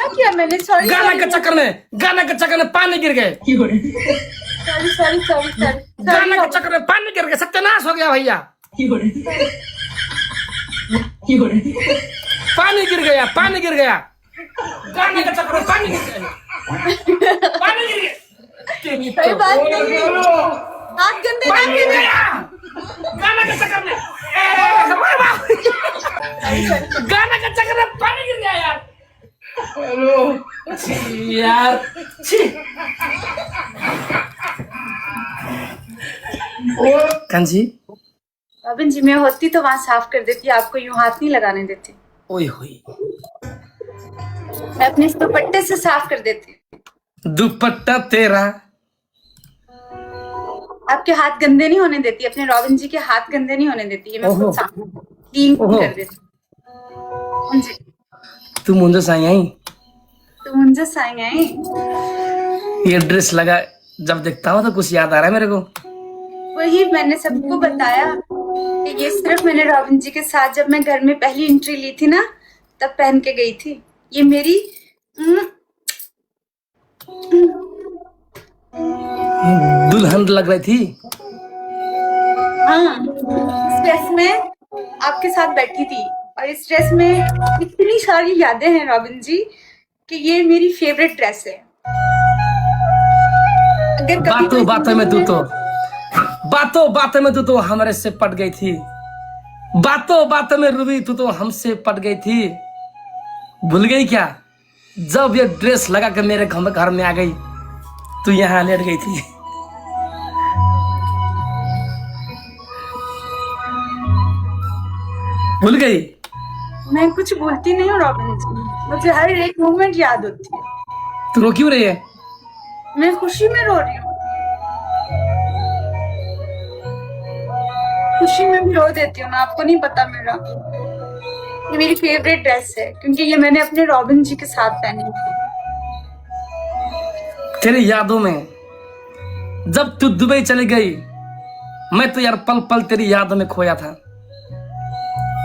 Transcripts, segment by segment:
किया मैंने? सॉरी गाना के चक्कर में पानी गिर गए। सॉरी सॉरी सॉरी गाना के चक्कर में पानी गिर गए, सत्यानाश हो गया भैया। पानी गिर गया गाने के चक्कर में पानी गिर गया। कोई बात नहीं, हाथ गंदे पानी गिर गया गाना के चक्कर में। गाना के चक्कर में पानी गिर गया यार। यार कंजी, रॉबिन जी मैं होती तो वहाँ साफ कर देती, आपको यूं हाथ नहीं लगाने देती। ओए होए, मैं अपने इस दुपट्टे से साफ कर देती। दुपट्टा तेरा, आपके हाथ गंदे नहीं होने देती, अपने रॉबिन जी के हाथ गंदे नहीं होने देती। ये मैं खुद साफ क्लीन कर देती। जी तू मुझे साई तो मुझे साई आई। ये ड्रेस लगा जब देखता हूँ तो कुछ याद आ रहा है मेरे को। वही मैंने सबको बताया कि ये सिर्फ मैंने रॉबिन जी के साथ जब मैं घर में पहली एंट्री ली थी ना, तब पहन के गई थी। ये मेरी दुल्हन लग रही थी। हाँ, इस ड्रेस में आपके साथ बैठी थी और इस ड्रेस में इतनी सारी यादें हैं रॉबिन जी कि ये मेरी फेवरेट ड्रेस है। अगर कभी बातों में तू तो हमारे से पट गई थी। बातों में रूबी तू तो हमसे पट गई थी। भूल गई क्या जब ये ड्रेस लगा कर मेरे घर में आ गई, तू यहाँ लेट गई थी। भूल गई? मैं कुछ भूलती नहीं हूँ रॉबिन जी, मुझे हर एक मोमेंट याद होती है। तू रो क्यों रही है? मैं खुशी में रो रही हूँ, खुशी में भी रो देती हूँ ना, आपको नहीं पता मेरा। ये मेरी फेवरेट ड्रेस है क्योंकि ये मैंने अपने रॉबिन जी के साथ पहनी थी। तेरी यादों में जब तू दुबई चली गई, मैं तो यार पल पल तेरी यादों में खोया था।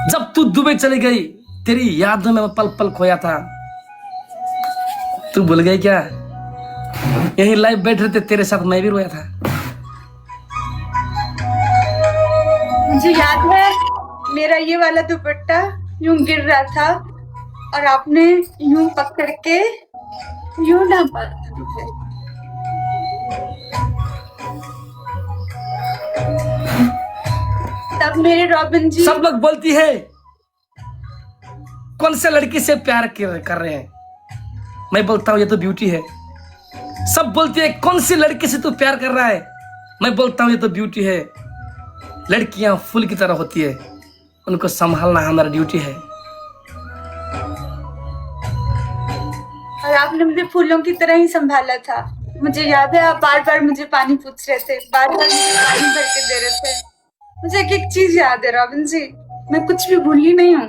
जब तू दुबई चली गई, तेरी यादों में मैं पल पल खोया था। तू भूल गई क्या? यही लाइव बैठ रहे थे तेरे साथ, मैं भी रोया था। मुझे याद है मेरा ये वाला दुपट्टा यूं गिर रहा था और आपने यूं पकड़ के यूं ढांपा था। तब मेरे रॉबिन जी, सब लोग बोलती है कौन से लड़की से प्यार कर रहे हैं, मैं बोलता हूं ये तो ब्यूटी है। सब बोलती है कौन सी लड़की से तू प्यार कर रहा है, मैं बोलता हूं ये तो ब्यूटी है। लड़कियां फूल की तरह होती है, उनको संभालना हमारा ड्यूटी है। और आपने मुझे फूलों की तरह ही संभाला था। मुझे याद है आप बार बार मुझे पानी पूछ रहे थे, बार बार मुझे पानी भर के दे रहे थे। मुझे एक एक चीज याद है रॉबिन जी, मैं कुछ भी भूली नहीं हूँ,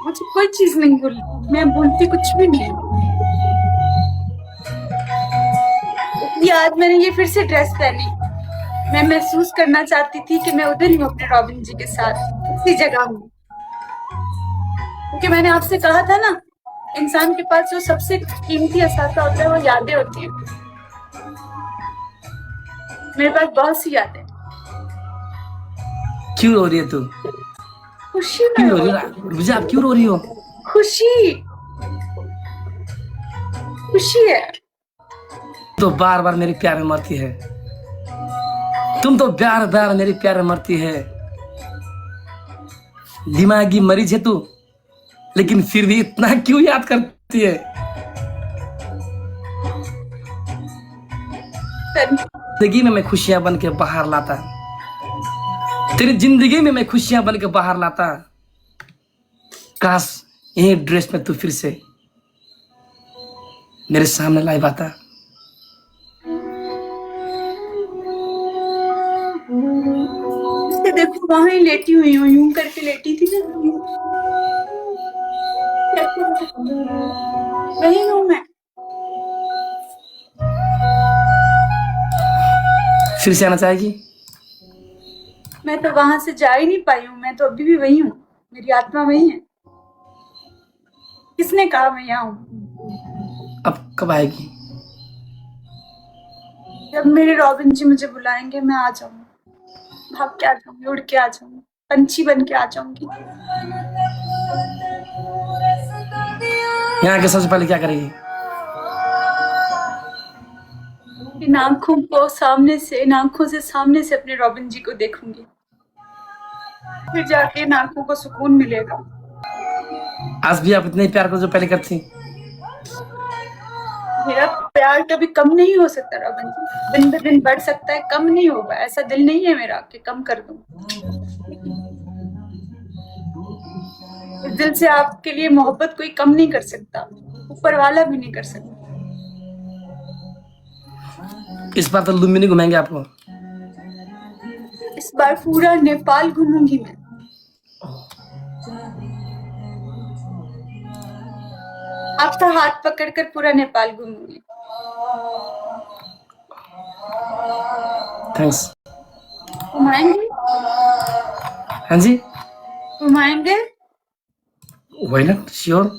मुझे कोई चीज नहीं भूली, मैं भूलती कुछ भी नहीं। आज मैंने ये फिर से ड्रेस पहनी, मैं महसूस करना चाहती थी कि मैं उधर ही हूँ अपने रॉबिन जी के साथ, उसी जगह हूँ। क्योंकि मैंने आपसे कहा था ना, इंसान के पास जो सबसे कीमती असासा होता है वो यादें होती है। मेरे पास बहुत सी यादें। क्यों रो रही है तू? खुशी में क्यों रो रही हो? रुजा, आप क्यों रो रही हो? खुशी, खुशी है। तो बार बार मेरे प्यार में मरती है, तुम तो बार बार मेरे प्यार में मरती है। दिमागी मरीज है तू, लेकिन फिर भी इतना क्यों याद करती है? जिंदगी में मैं खुशियां बन के बाहर लाता, तेरी जिंदगी में मैं खुशियां बन के बाहर लाता। काश यही ड्रेस में तू फिर से मेरे सामने लाइव आता। देखो वहां ही लेटी हुई हूँ, यूं करके लेटी थी ना, वही हूँ मैं। फिर से आना चाहेगी? मैं तो वहां से जा ही नहीं पाई हूँ, मैं तो अभी भी वही हूँ, मेरी आत्मा वही है। किसने कहा मैं यहाँ हूँ? अब कब आएगी? जब मेरे रॉबिन जी मुझे बुलाएंगे मैं आ जाऊंगी, भाग के आ जाऊंगी, उड़ के आ जाऊंगी, पंछी बन के आ जाऊंगी। यहाँ के सबसे पहले क्या करेगी? इन आंखों को सामने से, इन आंखों से सामने से अपने रॉबिन जी को देखूंगी, फिर जाके इन आंखों को सुकून मिलेगा। आज भी आप इतने प्यार को जो पहले करती। मेरा प्यार कभी कम नहीं हो सकता रॉबिन जी, दिन ब दिन बढ़ सकता है, कम नहीं होगा। ऐसा दिल नहीं है मेरा कि कम कर दूं। इस दिल से आपके लिए मोहब्बत कोई कम नहीं कर सकता, ऊपर वाला भी नहीं कर सकता। इस बार तो लुम्बिनी घुमाएंगे आपको। इस बार पूरा नेपाल घूमूंगी मैं। आपका हाथ पकड़कर पूरा नेपाल घूमूंगी। थैंक्स। घुमाएंगे? हाँ जी, घुमाएंगे? Why not, sure.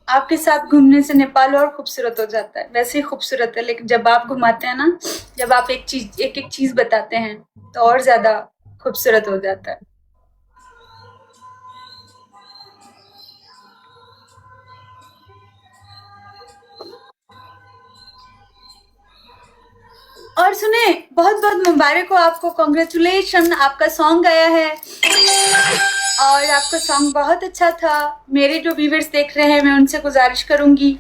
आपके साथ घूमने से नेपाल और खूबसूरत हो जाता है। वैसे ही खूबसूरत है, लेकिन जब आप घुमाते हैं ना, जब आप एक एक चीज बताते हैं तो और ज्यादा खूबसूरत हो जाता है। और सुने, बहुत बहुत मुबारक हो आपको, कॉन्ग्रेचुलेशन, आपका सॉन्ग आया है और आपका सॉन्ग बहुत अच्छा था। मेरे जो व्यूवर्स देख रहे हैं मैं उनसे गुजारिश करूंगी,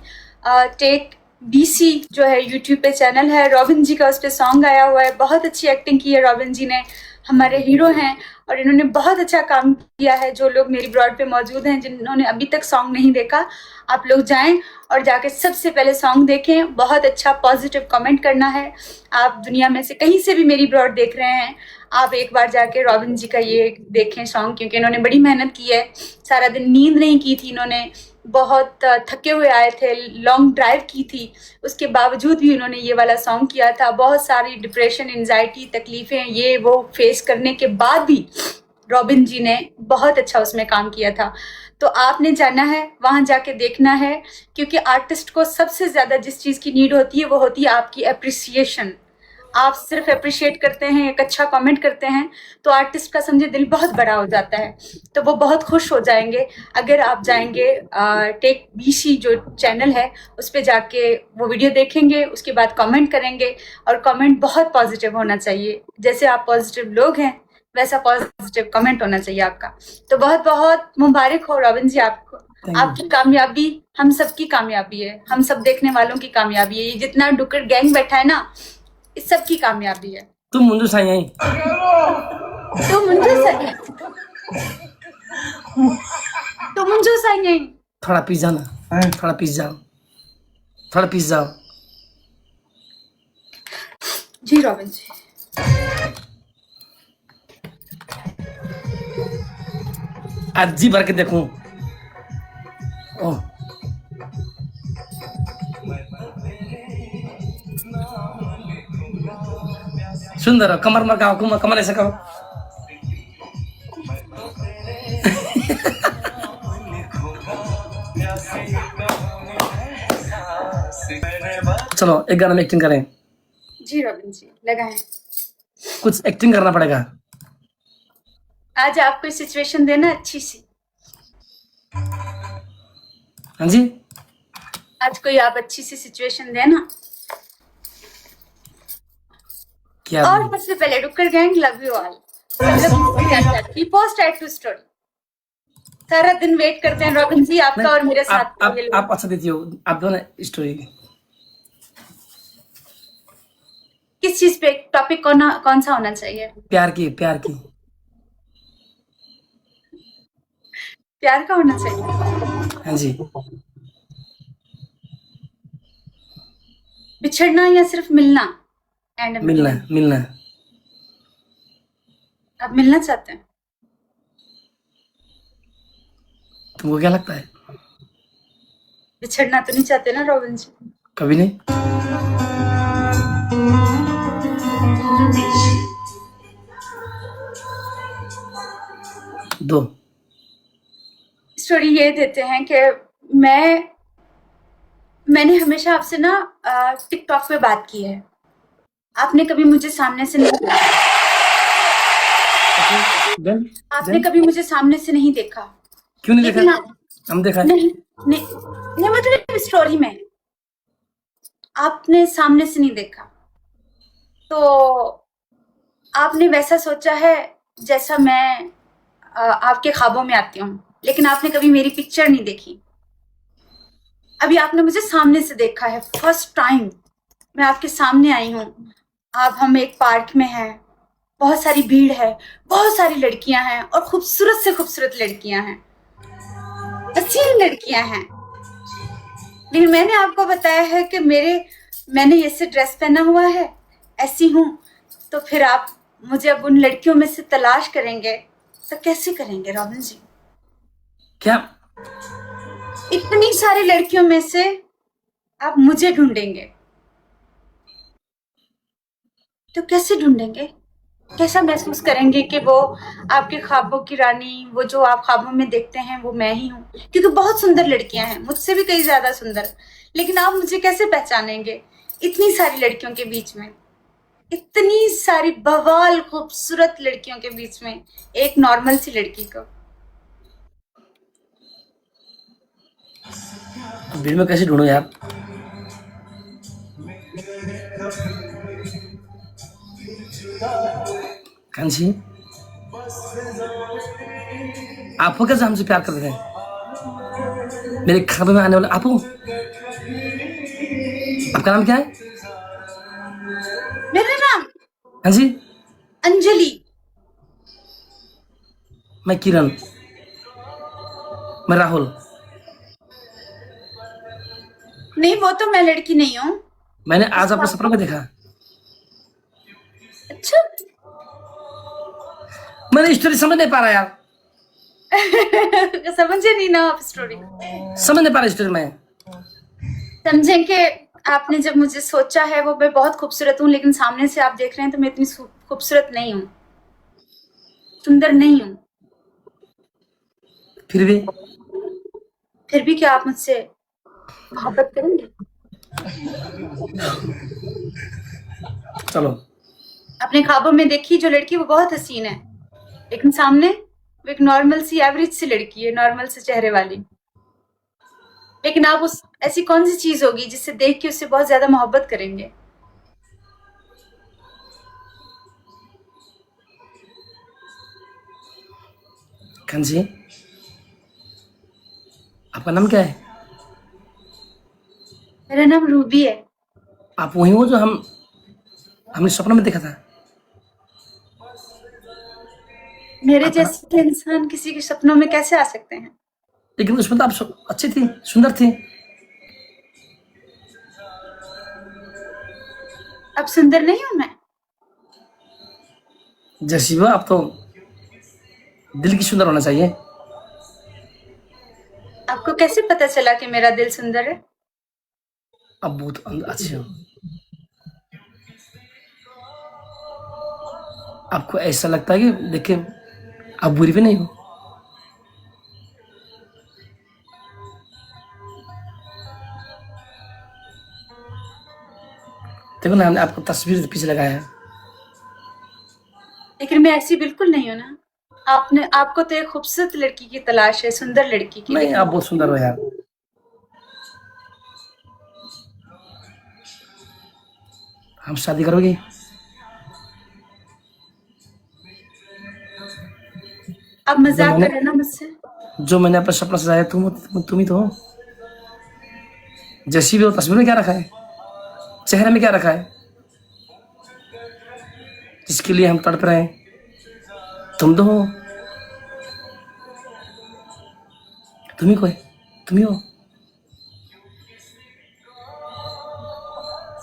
टेक बीसी जो है यूट्यूब पे चैनल है, रॉबिन जी का उस पर सॉन्ग आया हुआ है। बहुत अच्छी एक्टिंग की है रॉबिन जी ने, हमारे हीरो हैं और इन्होंने बहुत अच्छा काम किया है। जो लोग मेरी ब्रॉड पे मौजूद हैं जिन्होंने अभी तक सॉन्ग नहीं देखा, आप लोग जाएं और जाके सबसे पहले सॉन्ग देखें। बहुत अच्छा पॉजिटिव कमेंट करना है। आप दुनिया में से कहीं से भी मेरी ब्रॉड देख रहे हैं, आप एक बार जाके रॉबिन जी का ये देखें सॉन्ग, क्योंकि इन्होंने बड़ी मेहनत की है। सारा दिन नींद नहीं की थी इन्होंने, बहुत थके हुए आए थे, लॉन्ग ड्राइव की थी, उसके बावजूद भी उन्होंने ये वाला सॉन्ग किया था। बहुत सारी डिप्रेशन, एंजाइटी, तकलीफें ये वो फेस करने के बाद भी रॉबिन जी ने बहुत अच्छा उसमें काम किया था। तो आपने जाना है, वहां जाके देखना है, क्योंकि आर्टिस्ट को सबसे ज्यादा जिस चीज की नीड होती है वो होती है आपकी अप्रिसिएशन। आप सिर्फ अप्रिशिएट करते हैं, एक अच्छा कमेंट करते हैं, तो आर्टिस्ट का समझे दिल बहुत बड़ा हो जाता है, तो वो बहुत खुश हो जाएंगे अगर आप जाएंगे टेक बीसी जो चैनल है उस पर जाके वो वीडियो देखेंगे, उसके बाद कमेंट करेंगे। और कमेंट बहुत पॉजिटिव होना चाहिए, जैसे आप पॉजिटिव लोग हैं वैसा पॉजिटिव कमेंट होना चाहिए आपका। तो बहुत बहुत मुबारक हो रॉबिन जी आपको, आपकी कामयाबी हम सबकी कामयाबी है, हम सब देखने वालों की कामयाबी है। ये जितना डुक्कर गैंग बैठा है ना, इस सब की कामयाबी है। तुम मुंजो साई आई, तुम मुझे सही, तुम मुझे सही नहीं। थोड़ा पीस जाओ ना, थोड़ा पीस जाओ, थोड़ा पीस जाओ। जी रॉबिन जी, आज जी भर के देखूं। ओह, सुंदर, कमर मरकाओ, कमर ऐसे करो। चलो एक गाना में एक्टिंग करें। जी रॉबिन जी लगाएं। कुछ एक्टिंग करना पड़ेगा। आज आप कोई सिचुएशन देना अच्छी सी। हाँ जी, आज कोई आप अच्छी सी सिचुएशन देना। क्या? और सबसे पहले डुक्कर gang love you all, post add to story. सारा दिन वेट करते हैं रॉबिन जी आपका और मेरे साथ। आप अच्छा देती हो, आप दो ना स्टोरी। किस चीज पे, टॉपिक कौन सा होना चाहिए? प्यार की, प्यार की। प्यार का होना चाहिए। हाँ जी। बिछड़ना या सिर्फ मिलना? एंड मिलना, मिलना। आप मिलना चाहते हैं? तुमको क्या लगता है? बिछड़ना तो नहीं चाहते ना रॉबिन जी? कभी नहीं। दो स्टोरी ये देते हैं कि मैं मैंने हमेशा आपसे ना टिकटॉक पे बात की है। आपने कभी मुझे सामने से नहीं देन आपने कभी मुझे सामने से नहीं देखा। क्यों नहीं लेकिन देखा? हम देखा है। नहीं नहीं नहीं, मतलब स्टोरी में आपने सामने से नहीं देखा, तो आपने वैसा सोचा है जैसा मैं आपके ख्वाबों में आती हूँ, लेकिन आपने कभी मेरी पिक्चर नहीं देखी। अभी आपने मुझे सामने से देखा है, फर्स्ट टाइम मैं आपके सामने आई हूँ। आप हम एक पार्क में हैं, बहुत सारी भीड़ है, बहुत सारी लड़कियां हैं और खूबसूरत से खूबसूरत लड़कियां हैं, हसीन लड़कियां हैं। लेकिन मैंने आपको बताया है कि मैंने ऐसे ड्रेस पहना हुआ है, ऐसी हूं, तो फिर आप मुझे अब उन लड़कियों में से तलाश करेंगे तो कैसे करेंगे रॉबिन जी? क्या? इतनी सारी लड़कियों में से आप मुझे ढूंढेंगे तो कैसे ढूंढेंगे? कैसा महसूस करेंगे कि वो आपके ख्वाबों की रानी, वो जो आप ख्वाबों में देखते हैं वो मैं ही हूँ? क्योंकि बहुत सुंदर लड़कियां हैं, मुझसे भी कई ज्यादा सुंदर, लेकिन आप मुझे कैसे पहचानेंगे इतनी सारी लड़कियों के बीच में? इतनी सारी बवाल खूबसूरत लड़कियों के बीच में एक नॉर्मल सी लड़की को। भीड़ में कैसे ढूंढूं यार? कांची, आपको कैसे हमसे प्यार कर रहे हैं? मेरे खाबे में आने वाले आपको। आपका नाम क्या है? मेरा नाम हाँ जी। अंजलि। मैं किरण। मैं राहुल। नहीं, वो तो मैं लड़की नहीं हूँ। मैंने आज आपको सपना में देखा। अच्छा। मैंने स्टोरी समझ नहीं पा रहा यार। समझे नहीं ना आप स्टोरी? समझ नहीं पा रहा स्टोरी में। समझें कि आपने जब मुझे सोचा है वो मैं बहुत खूबसूरत हूँ, लेकिन सामने से आप देख रहे हैं तो मैं इतनी खूबसूरत नहीं हूँ, सुंदर नहीं हूँ। फिर भी क्या आप मुझसे मोहब्बत करेंगे? चलो। अपने ख्वाबों में देखी जो लड़की वो बहुत हसीन है, लेकिन सामने वो एक नॉर्मल सी एवरेज सी लड़की है, नॉर्मल से चेहरे वाली। लेकिन आप उस ऐसी कौन सी चीज होगी जिसे देख के उससे बहुत ज्यादा मोहब्बत करेंगे? कांची, आपका नाम क्या है? मेरा नाम रूबी है। आप वही हो जो हमने सपना में देखा था? मेरे आपका जैसे इंसान किसी के सपनों में कैसे आ सकते हैं? लेकिन उसमें तो आप अच्छी थी, सुंदर थी। अब सुंदर नहीं हूं मैं? जैसी हो आप तो दिल की सुंदर होना चाहिए। आपको कैसे पता चला कि मेरा दिल सुंदर है? आप बहुत अच्छे हो। आपको ऐसा लगता है कि देखिए आप बुरी भी नहीं हो। देखो ना, हमने आपको तस्वीर पीछे लगाया है। लेकिन मैं ऐसी बिल्कुल नहीं हूं ना। आपको तो एक खूबसूरत लड़की की तलाश है, सुंदर लड़की की, नहीं, लेकिन आप बहुत सुंदर हो यार। हम शादी करोगे? आप जो मजाक मैंने कर रहे हैं ना मुझसे? जो मैंने अपना सपना सजाया तुम ही तो हो। जैसी भी हो, तस्वीर में क्या रखा है, चेहरे में क्या रखा है, जिसके लिए हम तड़प रहे हैं, तुम तो हो। तुम ही कोई, तुम ही हो।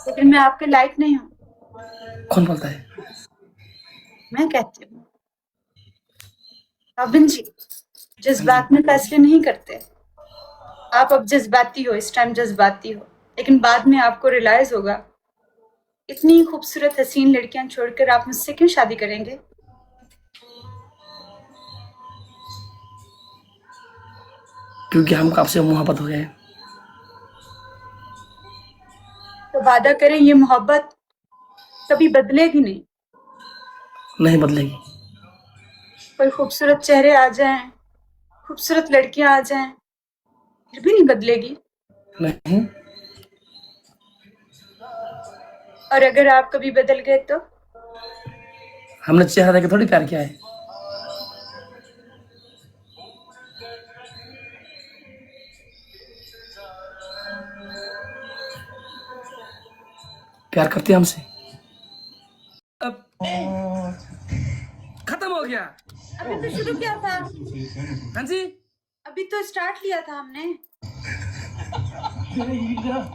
लेकिन मैं आपके लायक नहीं हूँ। कौन बोलता है? मैं कहती हूँ। रॉबिन जी, हाँ जी। जज्बात में फैसले नहीं करते। आप अब जज्बाती हो, इस टाइम जज्बाती हो, लेकिन बाद में आपको रियलाइज होगा इतनी खूबसूरत हसीन लड़कियां छोड़कर आप मुझसे क्यों शादी करेंगे? क्योंकि हमको आपसे मोहब्बत हो गया है। तो वादा करें ये मोहब्बत कभी बदलेगी नहीं। नहीं बदलेगी। कोई खूबसूरत चेहरे आ जाएं, खूबसूरत लड़कियां आ जाएं, फिर भी नहीं बदलेगी। नहीं। और अगर आप कभी बदल गए तो? हमने चेहरा देख के थोड़ी प्यार किया है। प्यार करती है हमसे। अब खत्म हो गया। अभी तो शुरू किया था। हाँ जी, अभी तो स्टार्ट लिया था हमने।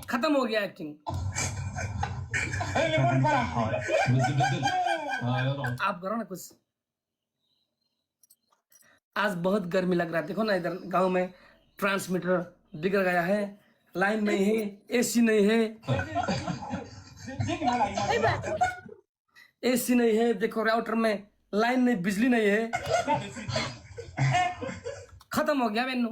खत्म हो गया एक्टिंग। आप करो ना कुछ। आज बहुत गर्मी लग रहा है, देखो ना इधर गांव में ट्रांसमीटर बिगड़ गया है, लाइन नहीं है, एसी नहीं है। सही बात है। एसी नहीं है, देखो राउटर में लाइन नहीं, बिजली नहीं है। खत्म हो गया मेनू।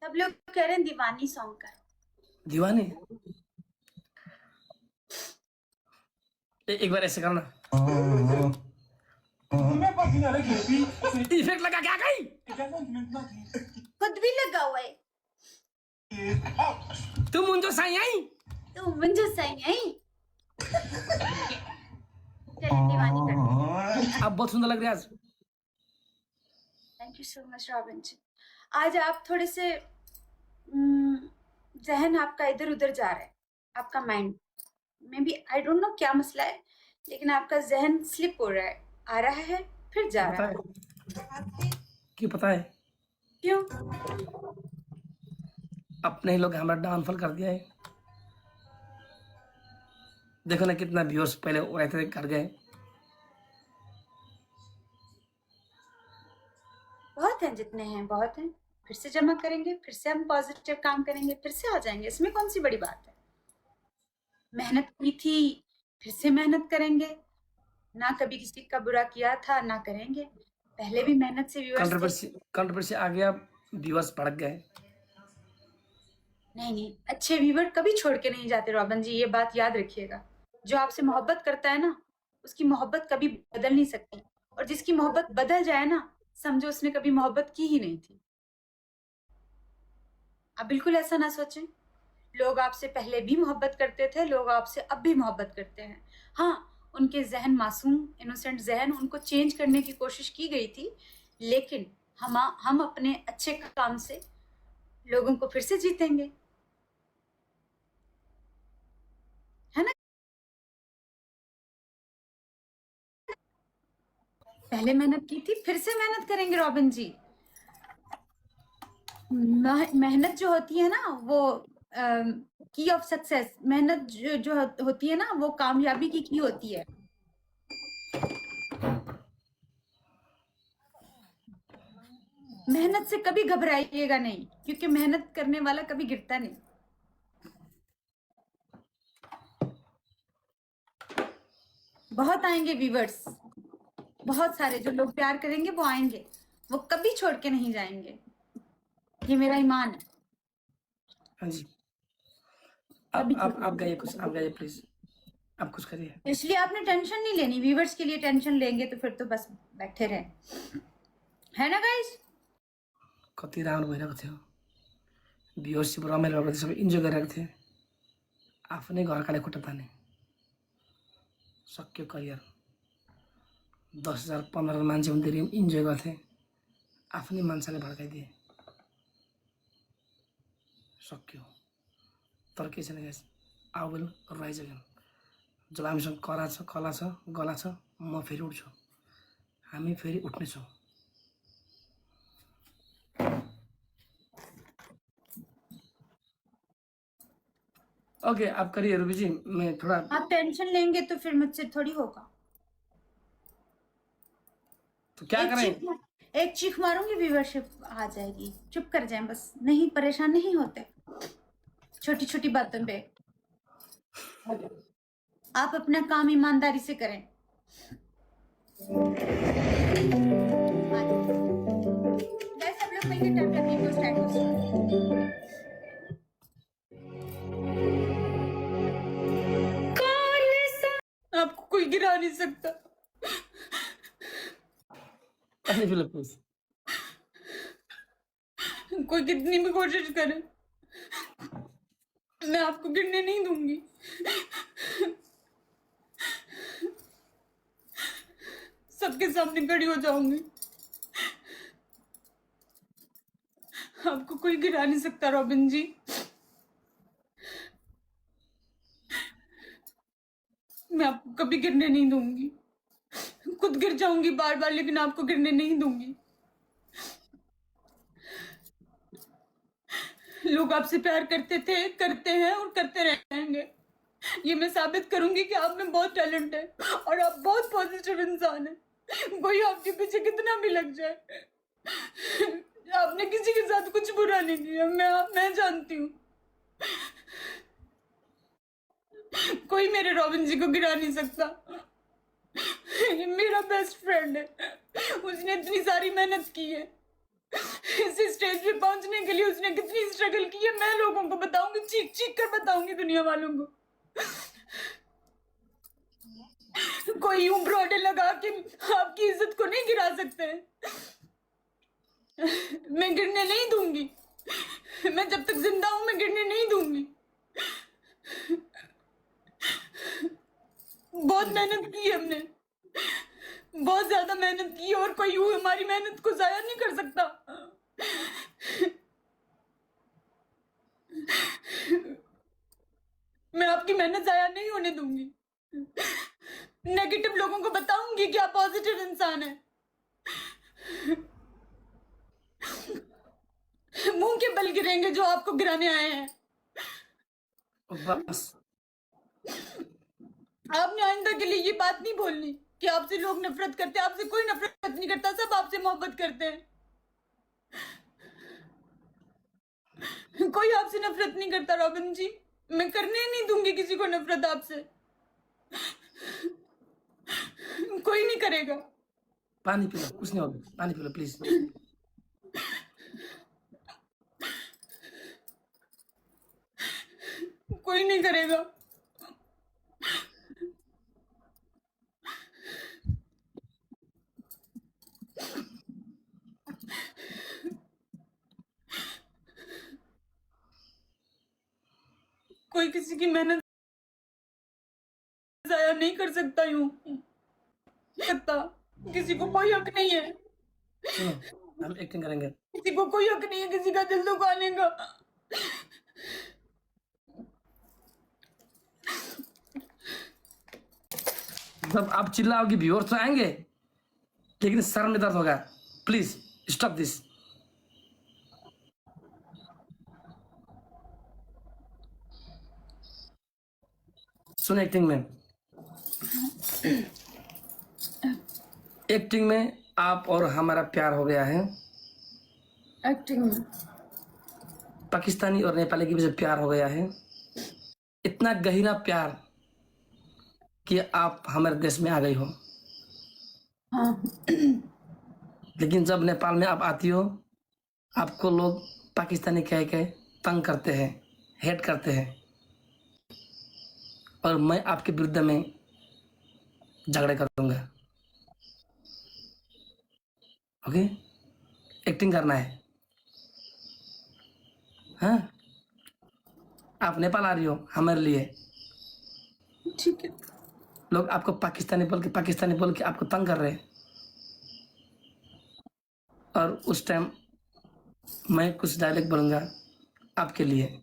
सब लोग कह रहे हैं दीवानी सॉन्ग का। दीवाने। एक बार ऐसे करना, इफेक्ट लगा क्या गई? खुद भी लगा हुआ है। तुम मुझे सही आई। तो मुझे सही है। चलिए दीवानी करते। आप बहुत सुंदर लग रहे हैं आज। Thank you so much Robin ji. आज आप थोड़े से जहन आपका इधर उधर जा रहा है, आपका mind may be, I don't know क्या मसला है, लेकिन आपका जहन स्लिप हो रहा है, आ रहा है फिर जा पता रहा है है। क्यों? पता है क्यों? अपने ही लोग हमारा डाउनफॉल कर दिया है। देखो ना कितना व्यूअर्स पहले आए थे, कर गए। बहुत हैं, जितने हैं बहुत हैं, फिर से जमा करेंगे, फिर से हम पॉजिटिव काम करेंगे, फिर से आ जाएंगे। इसमें कौन सी बड़ी बात है? मेहनत की थी, फिर से मेहनत करेंगे। ना कभी किसी का बुरा किया था, ना करेंगे। पहले भी मेहनत से व्यूअर्स थे। कंट्रोवर्सी आ गया, व्यूअर्स भड़क गए। नहीं, अच्छे व्यूअर कभी छोड़ के नहीं जाते रॉबिन जी, ये बात याद रखिएगा। जो आपसे मोहब्बत करता है ना, उसकी मोहब्बत कभी बदल नहीं सकती, और जिसकी मोहब्बत बदल जाए ना, समझो उसने कभी मोहब्बत की ही नहीं थी। आप बिल्कुल ऐसा ना सोचें। लोग आपसे पहले भी मोहब्बत करते थे, लोग आपसे अब भी मोहब्बत करते हैं। हाँ, उनके जहन मासूम इनोसेंट जहन, उनको चेंज करने की कोशिश की गई थी, लेकिन हम अपने अच्छे काम से लोगों को फिर से जीतेंगे, है ना? पहले मेहनत की थी, फिर से मेहनत करेंगे रॉबिन जी। मेहनत जो होती है ना, वो की ऑफ सक्सेस, मेहनत जो होती है ना, वो कामयाबी की होती है। मेहनत से कभी घबराइएगा नहीं, क्योंकि मेहनत करने वाला कभी गिरता नहीं। बहुत आएंगे व्यूवर्स, बहुत सारे जो लोग प्यार करेंगे वो आएंगे, वो कभी छोड़ के नहीं जाएंगे, ये मेरा ईमान है। हाँ जी, आप गाइए कुछ, आप गाइए प्लीज, आप कुछ करिए। इसलिए आपने टेंशन नहीं लेनी, व्यूवर्स के लिए टेंशन लेंगे तो फिर तो बस बैठे रहे, है ना गाइस? कति राम्रो भइरहेको थियो, भ्युअरसिप रमाइलो भएको थियो, सबै इन्जोय गरिरहेको थिएँ। आफ्नै घरकाले खुट्टा ताने, सक्यो करियर। 10,000 15,000 मान्छे हुँदाखेरि इन्जोय गर्थेँ, आफ्नै मान्छेले भड्काइदिए, सक्यो। तर के छैन guys, I will rise again. जब हामीसँग कला छ, गला छ, म फेरि उठ्छु, हामी फेरि उठ्नेछौँ। ओके, आप करिए रूबी जी, मैं थोड़ा। आप टेंशन लेंगे तो फिर मुझसे थोड़ी होगा। तो क्या करें? एक चीख मारूंगी, व्यूवरशिप आ जाएगी, चुप कर जाएं बस। नहीं, परेशान नहीं होते छोटी छोटी बातों पे। आप अपना काम ईमानदारी से करें। गाइस, सब लोग मिलकर टैप टैप को स्टार्ट करो। गिरा नहीं सकता। पानी पी लो प्लीज। कोई कितनी भी कोशिश करे, मैं आपको गिरने नहीं दूंगी। सबके सामने खड़ी हो जाऊंगी। आपको कोई गिरा नहीं सकता रॉबिन जी। मैं आपको कभी गिरने नहीं दूंगी। खुद गिर जाऊंगी बार बार, लेकिन आपको गिरने नहीं दूंगी। लोग आपसे प्यार करते थे, करते हैं और करते रहेंगे। ये मैं साबित करूंगी कि आप में बहुत टैलेंट है और आप बहुत पॉजिटिव इंसान है। कोई आपके पीछे कितना भी लग जाए, आपने किसी के साथ कुछ बुरा नहीं किया, मैं जानती हूँ। कोई मेरे रॉबिन जी को गिरा नहीं सकता। ये मेरा बेस्ट फ्रेंड है, उसने इतनी सारी मेहनत की है। इस स्टेज पे पहुंचने के लिए उसने कितनी स्ट्रगल की है, मैं लोगों को बताऊंगी, चीख चीख कर बताऊंगी दुनिया वालों को। कोई यूं ब्रॉडे लगा के आपकी इज्जत को नहीं गिरा सकते। मैं गिरने नहीं दूंगी। मैं जब तक जिंदा हूं मैं गिरने नहीं दूंगी। बहुत मेहनत की है हमने, बहुत ज्यादा मेहनत की है, और कोई यूं हमारी मेहनत को जाया नहीं कर सकता। मैं आपकी मेहनत जाया नहीं होने दूंगी। नेगेटिव लोगों को बताऊंगी कि आप पॉजिटिव इंसान है। मुंह के बल गिरेंगे जो आपको गिराने आए हैं। बस आपने आइंदा के लिए ये बात नहीं बोलनी कि आपसे लोग नफरत करते हैं। आपसे कोई नफरत नहीं करता, सब आपसे मोहब्बत करते हैं। कोई आपसे नफरत नहीं करता रॉबिन जी। मैं करने नहीं दूंगी किसी को नफरत आपसे। कोई नहीं करेगा। पानी पी लो, कुछ नहीं होगा, पानी पी लो प्लीज। कोई नहीं करेगा। कोई किसी की मेहनत जाया नहीं कर सकता, यूं सकता। किसी को कोई हक नहीं है, सुनो, हम एक्टिंग करेंगे। किसी को कोई हक नहीं है किसी का दिल दुखाने का। जब आप चिल्लाओगे व्यूअर्स तो आएंगे, लेकिन सर में दर्द होगा। Please stop this. Soon, acting में आप और हमारा प्यार हो गया है। एक्टिंग में पाकिस्तानी और नेपाली की वजह से प्यार हो गया है। इतना गहरा प्यार कि आप हमारे देश में आ गई हो। हाँ। लेकिन जब नेपाल में आप आती हो, आपको लोग पाकिस्तानी कह के तंग करते हैं, हेट करते हैं, और मैं आपके विरुद्ध में झगड़े करूंगा। ओके, एक्टिंग करना है। हाँ, आप नेपाल आ रही हो हमारे लिए। ठीक है। लोग आपको पाकिस्तानी बोल के आपको तंग कर रहे हैं, और उस टाइम मैं कुछ डायलॉग बोलूंगा आपके लिए।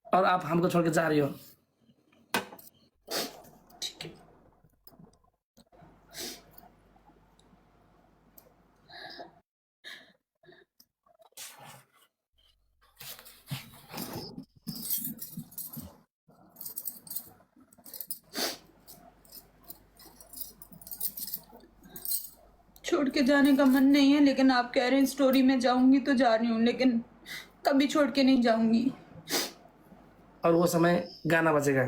और आप हमको छोड़ के जा रही हो। ठीक है। छोड़ के जाने का मन नहीं है, लेकिन आप कह रहे हैं स्टोरी में जाऊंगी तो जा रही हूँ, लेकिन कभी छोड़ के नहीं जाऊंगी। और वो समय गाना बजेगा।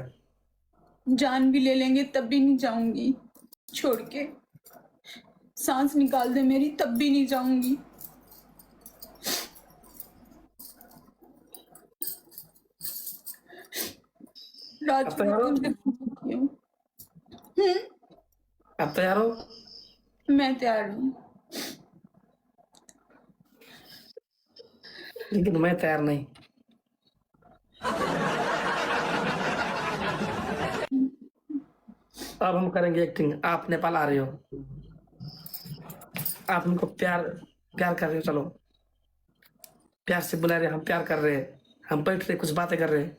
जान भी ले लेंगे तब भी नहीं जाऊंगी छोड़ के। सांस निकाल दे मेरी, तब भी नहीं जाऊंगी। रात अब तैयार हो? क्यों? अब तैयार हो? मैं तैयार हूँ। लेकिन मैं तैयार नहीं। अब हम करेंगे एक्टिंग। आप नेपाल आ रहे हो, आप हमको प्यार प्यार कर रहे हो, चलो प्यार से बुला रहे हैं, हम प्यार कर रहे हैं, हम बैठ रहे कुछ बातें कर रहे हैं।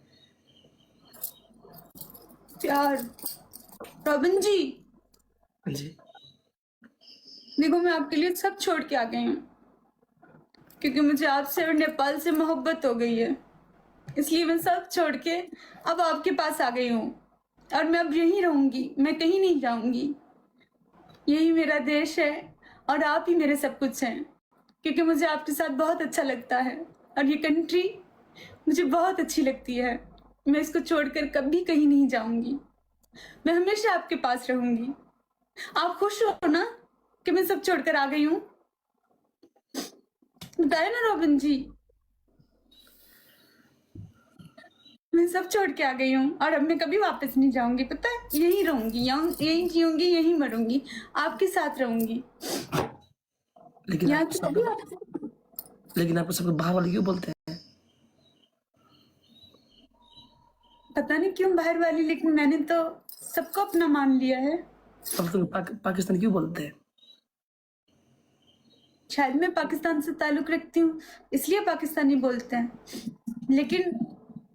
प्यार? रॉबिन जी, हाँ जी। देखो मैं आपके लिए सब छोड़ के आ गई हूँ, क्योंकि मुझे आपसे और नेपाल से मोहब्बत हो गई है। इसलिए मैं सब छोड़ के अब आपके पास आ गई हूँ, और मैं अब यहीं रहूंगी, मैं कहीं नहीं जाऊंगी। यही मेरा देश है और आप ही मेरे सब कुछ हैं, क्योंकि मुझे आपके साथ बहुत अच्छा लगता है, और ये कंट्री मुझे बहुत अच्छी लगती है। मैं इसको छोड़कर कभी कहीं नहीं जाऊंगी। मैं हमेशा आपके पास रहूंगी। आप खुश हो ना कि मैं सब छोड़कर आ गई हूँ? बताए ना रॉबिन जी, मैं सब छोड़ के आ गई हूँ, और अब मैं कभी वापस नहीं जाऊंगी। पता है, यहीं रहूंगी, यहीं जीऊंगी, यहीं मरूंगी, आपके साथ रहूंगी। लेकिन यहाँ आप तो सब कभी आप लेकिन आपको सब बाहर वाले क्यों बोलते हैं? पता नहीं क्यों बाहर वाली, लेकिन मैंने तो सबको अपना मान लिया है। सब तो पाकिस्तान क्यों बोलते हैं? शायद मैं पाकिस्तान से ताल्लुक रखती हूँ, इसलिए पाकिस्तानी बोलते हैं। लेकिन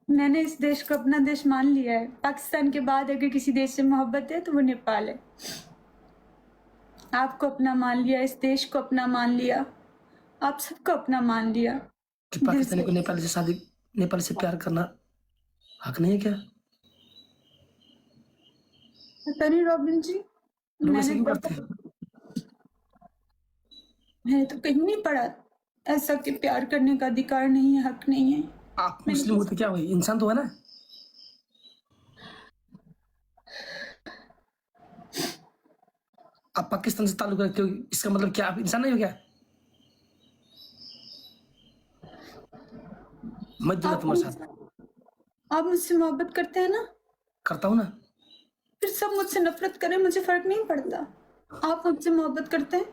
मैंने इस देश को अपना देश मान लिया है। पाकिस्तान के बाद अगर किसी देश से मोहब्बत है तो वो नेपाल है। आपको अपना मान लिया, इस देश को अपना मान लिया, आप सबको अपना मान लिया कि दिल पाकिस्तानी से। को नेपाल से प्यार करना हक नहीं है क्या? पता नहीं रॉबिन जी, लोग ऐसे मैंने क्यों करते हैं? मैंने तो कहीं नहीं पढ़ा ऐसा कि प्यार करने का अधिकार नहीं है, हक नहीं है। आप मैंने मुस्लिम होते क्या हुई, इंसान तो है ना? आप पाकिस्तान से ताल्लुक रखते हो, इसका मतलब क्या आप इंसान नहीं हो क्या? मैं दूंगा आप तुम्हारे साथ। आप मुझसे मोहब्बत करते हैं ना? करता हूँ ना। फिर सब मुझसे नफरत करें, मुझे फर्क नहीं पड़ता। आप मुझसे मोहब्बत करते हैं,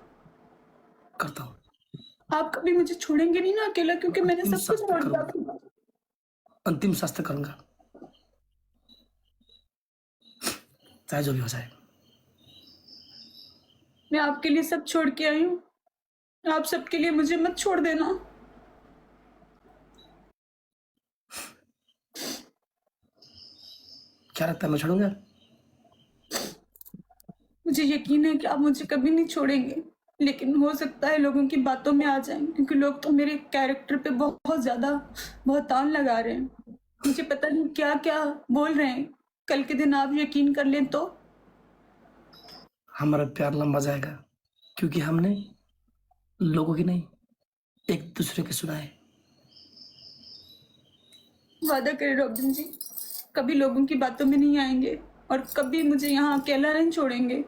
करता हूँ। आप कभी मुझे छोड़ेंगे नहीं ना अकेला, क्योंकि मैंने अंतिम सब कुछ शास्त्र छोड़ करूंगा, दिया। अंतिम शास्त्र करूंगा, चाहे जो भी हो जाए। मैं आपके लिए सब छोड़ के आई हूँ, आप सबके लिए मुझे मत छोड़ देना। क्या लगता है मैं छोड़ूंगा? मुझे यकीन है कि आप मुझे कभी नहीं छोड़ेंगे, लेकिन हो सकता है लोगों की बातों में आ जाएं, क्योंकि लोग तो मेरे कैरेक्टर पे बहुत ज्यादा बहुतान लगा रहे हैं। मुझे पता नहीं क्या क्या बोल रहे हैं। कल के दिन आप यकीन कर लें तो हमारा प्यार लंबा जाएगा, क्योंकि हमने लोगों की नहीं, एक दूसरे की सुना है। वादा करें रॉबिन जी, कभी लोगों की बातों में नहीं आएंगे, और कभी मुझे यहाँ अकेला नहीं छोड़ेंगे।